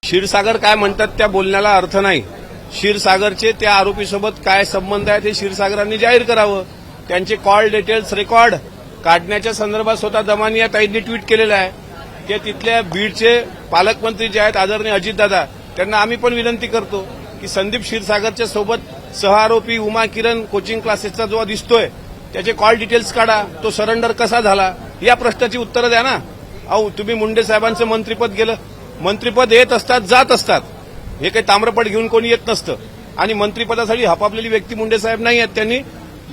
क्षीरसागर काय म्हणतात त्या बोलण्याला अर्थ नाही. क्षीरसागरचे त्या आरोपीसोबत काय संबंध आहेत हे क्षीरसागरांनी जाहीर करावं. त्यांचे कॉल डिटेल्स रेकॉर्ड काढण्याच्या संदर्भात स्वतः दमानिया ताईंनी ट्विट केलेलं आहे की तिथल्या बीडचे पालकमंत्री जे आहेत आदरणीय अजितदादा त्यांना आम्ही पण विनंती करतो की संदीप क्षीरसागरच्या सोबत सहआरोपी उमा किरण कोचिंग क्लासेसचा जो दिसतोय त्याचे कॉल डिटेल्स काढा. तो सरेंडर कसा झाला या प्रश्नाची उत्तरं द्या ना. अहो तुम्ही मुंडे साहेबांचं मंत्रिपद गेलं. मंत्रिपद येत असतात जात असतात. हे काही ताम्रपट घेऊन कोणी येत नसतं. आणि मंत्रिपदासाठी हपापलेली व्यक्ती मुंडे साहेब नाही आहेत. त्यांनी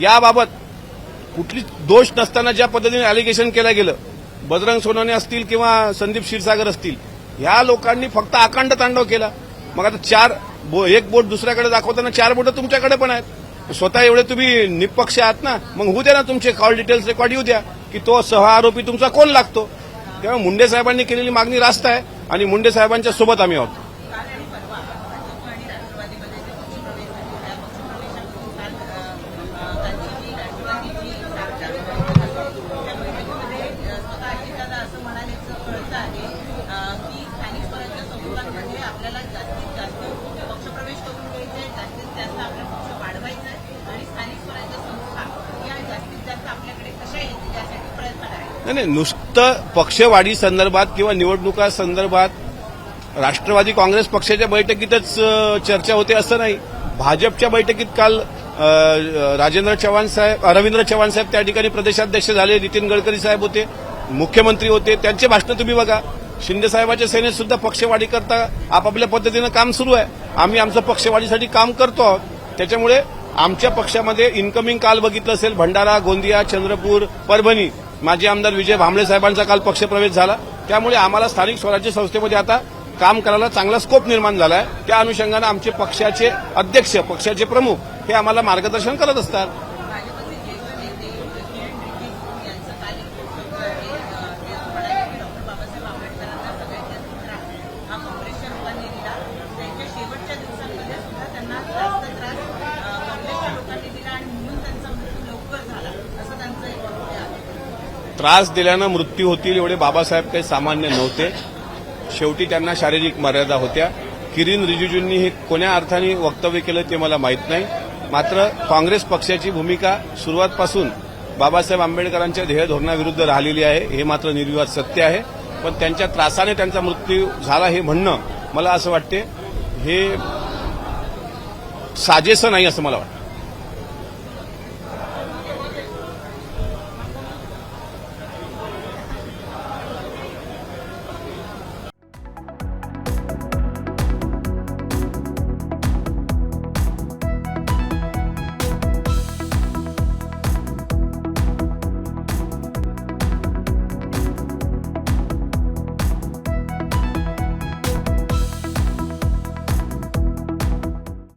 याबाबत कुठली दोष नसताना ज्या पद्धतीने अलिगेशन केलं गेलं बजरंग सोनवणे असतील किंवा संदीप क्षीरसागर असतील ह्या लोकांनी फक्त आकांड तांडव केला. मग आता एक बोट दुसऱ्याकडे दाखवताना 4 बोटं तुमच्याकडे पण आहेत. स्वतः एवढे तुम्ही निपक्ष आहात ना मग होऊ द्या ना तुमचे कॉल डिटेल्स रेकॉर्ड येऊ द्या की तो सहआरोपी तुमचा कोण लागतो. तेव्हा मुंडे साहेबांनी केलेली मागणी रास्त आहे आणि मुंडे साहेबांच्या सोबत आम्ही आहोत. नाही नुसतं पक्षवाढी संदर्भात किंवा निवडणुका संदर्भात राष्ट्रवादी काँग्रेस पक्षाच्या बैठकीतच चर्चा होते असं नाही. भाजपच्या बैठकीत काल रवींद्र चव्हाण साहेब त्या ठिकाणी प्रदेशाध्यक्ष झाले. नितीन गडकरी साहेब होते, मुख्यमंत्री होते. त्यांचे भाषण तुम्ही बघा. शिंदे साहेबांच्या सेनेत सुद्धा पक्षवाढी करता आपापल्या पद्धतीनं काम सुरू आहे. आम्ही आमचं पक्षवाढीसाठी काम करतो आहोत. त्याच्यामुळे आमच्या पक्षामध्ये इन्कमिंग काल बघितलं असेल भंडारा, गोंदिया, चंद्रपूर, परभणी माजी आमदार विजय भांबळे साहेबांचा काल पक्षप्रवेश झाला. त्यामुळे आम्हाला स्थानिक स्वराज्य संस्थेमध्ये आता काम करायला चांगला स्कोप निर्माण झाला आहे. त्या अनुषंगानं आमचे पक्षाचे अध्यक्ष पक्षाचे प्रमुख हे आम्हाला मार्गदर्शन करत असतात. त्रास दिल्यानं मृत्यू होतील एवढे बाबासाहेब काही सामान्य नव्हते. शेवटी त्यांना शारीरिक मर्यादा होत्या. किरीन रिजिजूंनी हे कोण्या अर्थाने वक्तव्य केलं ते मला माहीत नाही. मात्र काँग्रेस पक्षाची भूमिका सुरुवातपासून बाबासाहेब आंबेडकरांच्या ध्येय धोरणाविरुद्ध राहिलेली आहे हे मात्र निर्विवाद सत्य आहे. पण त्यांच्या त्रासाने त्यांचा मृत्यू झाला हे म्हणणं मला असं वाटते हे साजेसं नाही असं मला वाटतं.